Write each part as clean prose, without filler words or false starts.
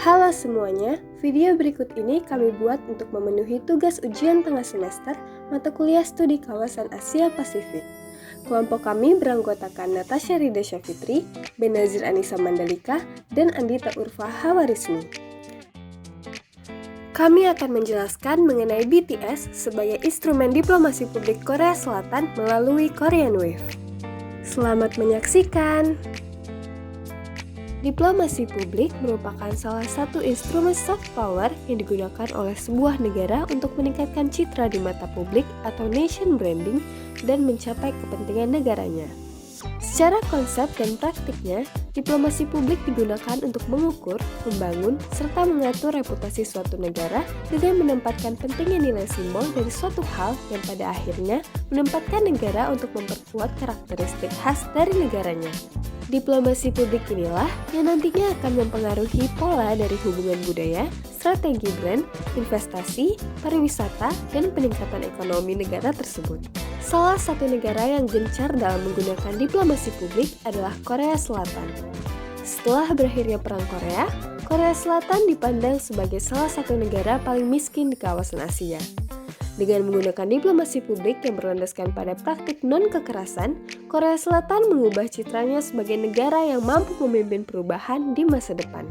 Halo semuanya, video berikut ini kami buat untuk memenuhi tugas ujian tengah semester mata kuliah studi kawasan Asia Pasifik. Kelompok kami beranggotakan Natasha Rida Syafitri, Benazir Anissa Mandalika, dan Andita Urfa Hawarismi. Kami akan menjelaskan mengenai BTS sebagai instrumen diplomasi publik Korea Selatan melalui Korean Wave. Selamat menyaksikan! Diplomasi publik merupakan salah satu instrumen soft power yang digunakan oleh sebuah negara untuk meningkatkan citra di mata publik atau nation branding dan mencapai kepentingan negaranya. Secara konsep dan praktiknya, diplomasi publik digunakan untuk mengukur, membangun, serta mengatur reputasi suatu negara dengan menempatkan pentingnya nilai simbol dari suatu hal yang pada akhirnya menempatkan negara untuk memperkuat karakteristik khas dari negaranya. Diplomasi publik inilah yang nantinya akan mempengaruhi pola dari hubungan budaya, strategi brand, investasi, pariwisata, dan peningkatan ekonomi negara tersebut. Salah satu negara yang gencar dalam menggunakan diplomasi publik adalah Korea Selatan. Setelah berakhirnya Perang Korea, Korea Selatan dipandang sebagai salah satu negara paling miskin di kawasan Asia. Dengan menggunakan diplomasi publik yang berlandaskan pada praktik non-kekerasan, Korea Selatan mengubah citranya sebagai negara yang mampu memimpin perubahan di masa depan.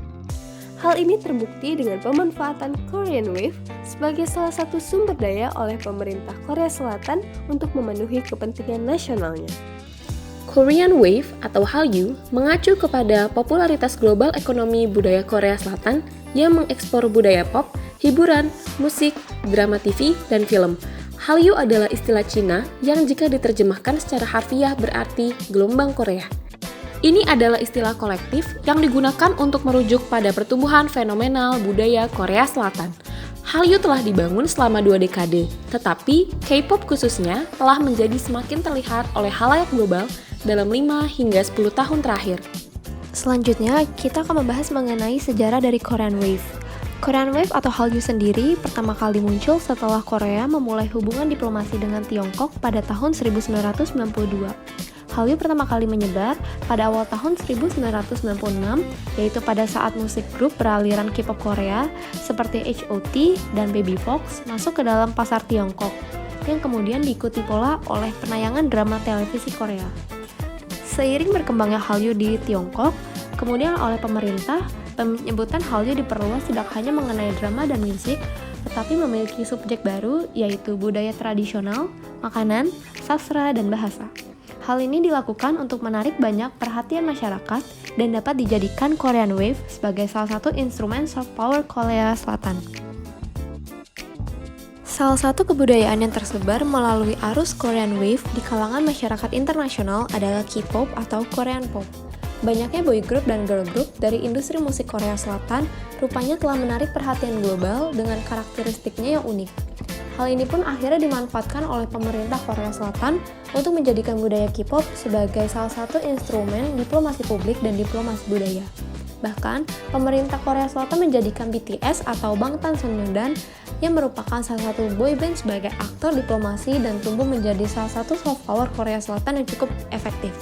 Hal ini terbukti dengan pemanfaatan Korean Wave sebagai salah satu sumber daya oleh pemerintah Korea Selatan untuk memenuhi kepentingan nasionalnya. Korean Wave atau Hallyu mengacu kepada popularitas global ekonomi budaya Korea Selatan yang mengekspor budaya pop, hiburan, musik, drama TV, dan film. Hallyu adalah istilah Cina yang jika diterjemahkan secara harfiah berarti gelombang Korea. Ini adalah istilah kolektif yang digunakan untuk merujuk pada pertumbuhan fenomenal budaya Korea Selatan. Hallyu telah dibangun selama 2 dekade, tetapi K-pop khususnya telah menjadi semakin terlihat oleh khalayak global dalam 5 hingga 10 tahun terakhir. Selanjutnya, kita akan membahas mengenai sejarah dari Korean Wave. Korean Wave atau Hallyu sendiri pertama kali muncul setelah Korea memulai hubungan diplomasi dengan Tiongkok pada tahun 1992. Hallyu pertama kali menyebar pada awal tahun 1996, yaitu pada saat musik grup beraliran K-pop Korea seperti H.O.T dan Baby Fox masuk ke dalam pasar Tiongkok, yang kemudian diikuti pula oleh penayangan drama televisi Korea. Seiring berkembangnya Hallyu di Tiongkok, kemudian oleh pemerintah, penyebutan Hallyu diperluas tidak hanya mengenai drama dan musik, tetapi memiliki subjek baru yaitu budaya tradisional, makanan, sastra, dan bahasa. Hal ini dilakukan untuk menarik banyak perhatian masyarakat dan dapat dijadikan Korean Wave sebagai salah satu instrumen soft power Korea Selatan. Salah satu kebudayaan yang tersebar melalui arus Korean Wave di kalangan masyarakat internasional adalah K-pop atau Korean Pop. Banyaknya boy group dan girl group dari industri musik Korea Selatan rupanya telah menarik perhatian global dengan karakteristiknya yang unik. Hal ini pun akhirnya dimanfaatkan oleh pemerintah Korea Selatan untuk menjadikan budaya K-pop sebagai salah satu instrumen diplomasi publik dan diplomasi budaya. Bahkan, pemerintah Korea Selatan menjadikan BTS atau Bangtan Sonyeondan yang merupakan salah satu boyband sebagai aktor diplomasi dan tumbuh menjadi salah satu soft power Korea Selatan yang cukup efektif.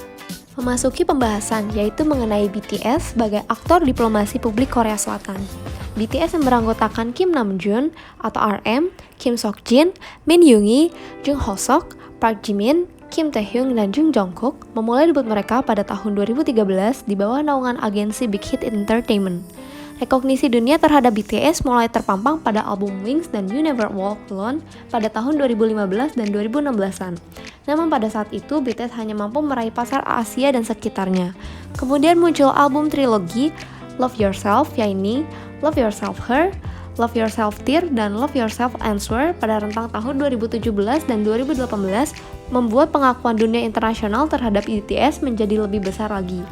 Memasuki pembahasan yaitu mengenai BTS sebagai aktor diplomasi publik Korea Selatan. BTS yang beranggotakan Kim Namjoon atau RM, Kim Seokjin, Min Yoongi, Jung Hoseok, Park Jimin, Kim Taehyung, dan Jung Jungkook memulai debut mereka pada tahun 2013 di bawah naungan agensi Big Hit Entertainment. Rekognisi dunia terhadap BTS mulai terpampang pada album Wings dan You Never Walk Alone pada tahun 2015 dan 2016-an. Namun pada saat itu BTS hanya mampu meraih pasar Asia dan sekitarnya. Kemudian muncul album trilogi Love Yourself, yaitu Love Yourself Her, Love Yourself Tear, dan Love Yourself Answer pada rentang tahun 2017 dan 2018 membuat pengakuan dunia internasional terhadap BTS menjadi lebih besar lagi.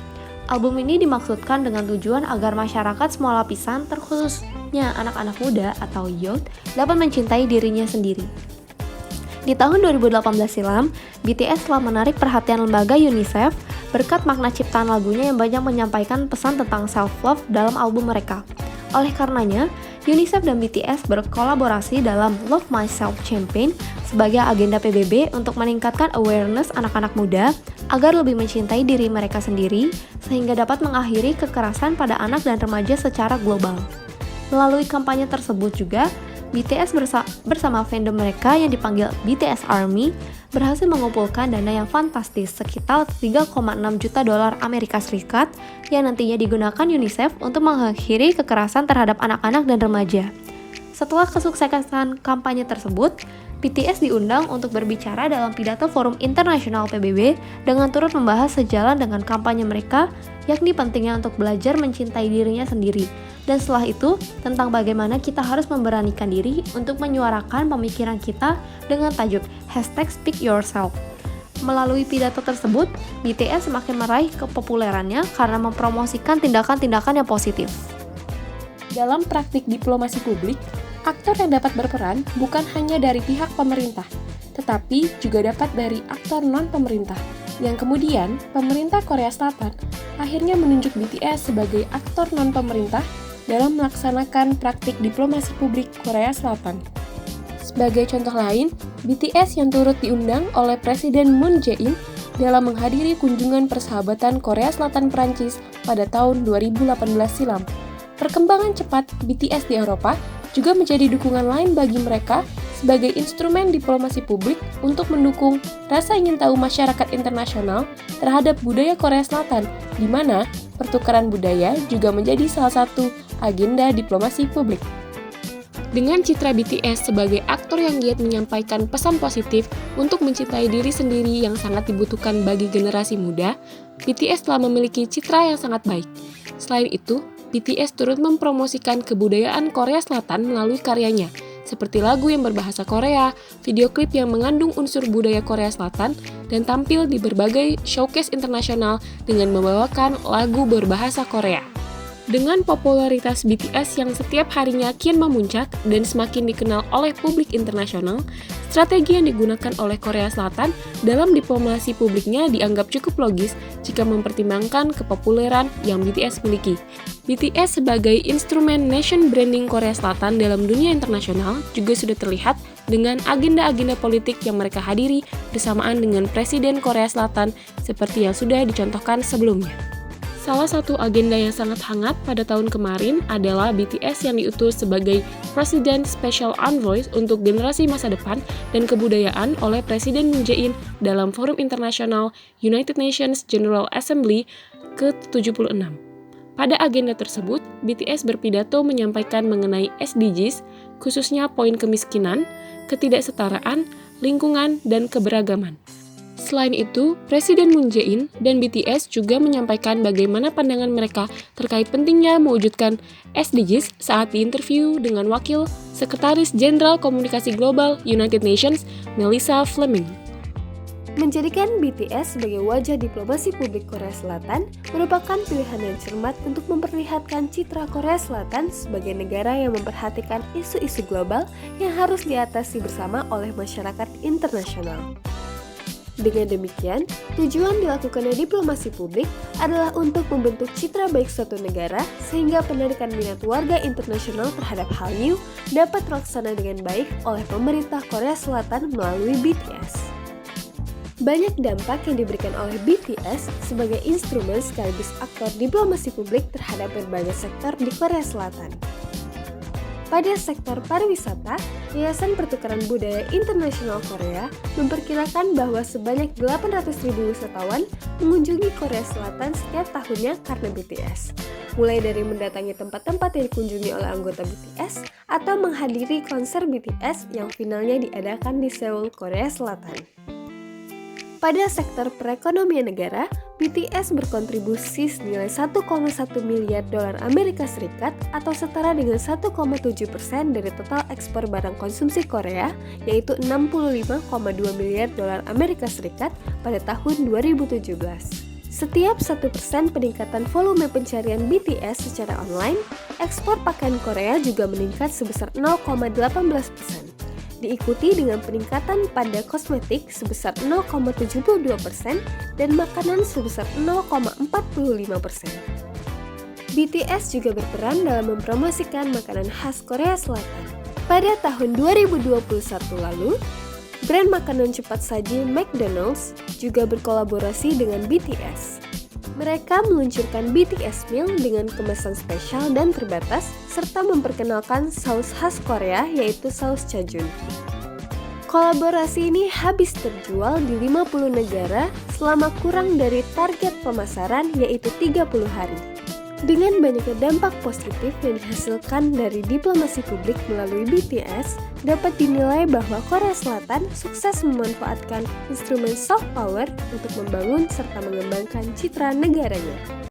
Album ini dimaksudkan dengan tujuan agar masyarakat semua lapisan, terkhususnya anak-anak muda atau youth, dapat mencintai dirinya sendiri. Di tahun 2018 silam, BTS telah menarik perhatian lembaga UNICEF berkat makna ciptaan lagunya yang banyak menyampaikan pesan tentang self-love dalam album mereka. Oleh karenanya, UNICEF dan BTS berkolaborasi dalam Love Myself Campaign sebagai agenda PBB untuk meningkatkan awareness anak-anak muda agar lebih mencintai diri mereka sendiri sehingga dapat mengakhiri kekerasan pada anak dan remaja secara global. Melalui kampanye tersebut juga, BTS bersama fandom mereka yang dipanggil BTS Army berhasil mengumpulkan dana yang fantastis sekitar 3,6 juta dolar Amerika Serikat yang nantinya digunakan UNICEF untuk mengakhiri kekerasan terhadap anak-anak dan remaja. Setelah kesuksesan kampanye tersebut, BTS diundang untuk berbicara dalam pidato Forum Internasional PBB dengan turut membahas sejalan dengan kampanye mereka, yakni pentingnya untuk belajar mencintai dirinya sendiri. Dan setelah itu, tentang bagaimana kita harus memberanikan diri untuk menyuarakan pemikiran kita dengan tajuk #SpeakYourself. Melalui pidato tersebut, BTS semakin meraih kepopulerannya karena mempromosikan tindakan-tindakan yang positif. Dalam praktik diplomasi publik, aktor yang dapat berperan bukan hanya dari pihak pemerintah, tetapi juga dapat dari aktor non-pemerintah, yang kemudian pemerintah Korea Selatan akhirnya menunjuk BTS sebagai aktor non-pemerintah dalam melaksanakan praktik diplomasi publik Korea Selatan. Sebagai contoh lain, BTS yang turut diundang oleh Presiden Moon Jae-in dalam menghadiri kunjungan persahabatan Korea Selatan-Perancis pada tahun 2018 silam. Perkembangan cepat BTS di Eropa juga menjadi dukungan lain bagi mereka sebagai instrumen diplomasi publik untuk mendukung rasa ingin tahu masyarakat internasional terhadap budaya Korea Selatan, di mana pertukaran budaya juga menjadi salah satu agenda diplomasi publik. Dengan citra BTS sebagai aktor yang giat menyampaikan pesan positif untuk mencintai diri sendiri yang sangat dibutuhkan bagi generasi muda, BTS telah memiliki citra yang sangat baik. Selain itu, BTS turut mempromosikan kebudayaan Korea Selatan melalui karyanya, seperti lagu yang berbahasa Korea, video klip yang mengandung unsur budaya Korea Selatan, dan tampil di berbagai showcase internasional dengan membawakan lagu berbahasa Korea. Dengan popularitas BTS yang setiap harinya kian memuncak dan semakin dikenal oleh publik internasional, strategi yang digunakan oleh Korea Selatan dalam diplomasi publiknya dianggap cukup logis jika mempertimbangkan kepopuleran yang BTS miliki. BTS sebagai instrumen nation branding Korea Selatan dalam dunia internasional juga sudah terlihat dengan agenda-agenda politik yang mereka hadiri bersamaan dengan Presiden Korea Selatan seperti yang sudah dicontohkan sebelumnya. Salah satu agenda yang sangat hangat pada tahun kemarin adalah BTS yang diutus sebagai President Special Envoy untuk generasi masa depan dan kebudayaan oleh Presiden Moon Jae-in dalam Forum Internasional United Nations General Assembly ke-76. Pada agenda tersebut, BTS berpidato menyampaikan mengenai SDGs, khususnya poin kemiskinan, ketidaksetaraan, lingkungan, dan keberagaman. Selain itu, Presiden Moon Jae-in dan BTS juga menyampaikan bagaimana pandangan mereka terkait pentingnya mewujudkan SDGs saat diinterview dengan Wakil Sekretaris Jenderal Komunikasi Global United Nations, Melissa Fleming. Menjadikan BTS sebagai wajah diplomasi publik Korea Selatan merupakan pilihan yang cermat untuk memperlihatkan citra Korea Selatan sebagai negara yang memperhatikan isu-isu global yang harus diatasi bersama oleh masyarakat internasional. Dengan demikian, tujuan dilakukannya diplomasi publik adalah untuk membentuk citra baik suatu negara sehingga penarikan minat warga internasional terhadap Hallyu dapat terlaksana dengan baik oleh pemerintah Korea Selatan melalui BTS. Banyak dampak yang diberikan oleh BTS sebagai instrumen sekaligus aktor diplomasi publik terhadap berbagai sektor di Korea Selatan. Pada sektor pariwisata, Yayasan Pertukaran Budaya Internasional Korea memperkirakan bahwa sebanyak 800.000 wisatawan mengunjungi Korea Selatan setiap tahunnya karena BTS. Mulai dari mendatangi tempat-tempat yang dikunjungi oleh anggota BTS atau menghadiri konser BTS yang finalnya diadakan di Seoul, Korea Selatan. Pada sektor perekonomian negara, BTS berkontribusi senilai 1,1 miliar dolar Amerika Serikat atau setara dengan 1,7% dari total ekspor barang konsumsi Korea, yaitu 65,2 miliar dolar Amerika Serikat pada tahun 2017. Setiap 1% peningkatan volume pencarian BTS secara online, ekspor pakaian Korea juga meningkat sebesar 0,18%. Diikuti dengan peningkatan pada kosmetik sebesar 0,72% dan makanan sebesar 0,45%. BTS juga berperan dalam mempromosikan makanan khas Korea Selatan. Pada tahun 2021 lalu, brand makanan cepat saji McDonald's juga berkolaborasi dengan BTS. Mereka meluncurkan BTS Meal dengan kemasan spesial dan terbatas, serta memperkenalkan saus khas Korea yaitu saus Chajun. Kolaborasi ini habis terjual di 50 negara selama kurang dari target pemasaran yaitu 30 hari. Dengan banyaknya dampak positif yang dihasilkan dari diplomasi publik melalui BTS, dapat dinilai bahwa Korea Selatan sukses memanfaatkan instrumen soft power untuk membangun serta mengembangkan citra negaranya.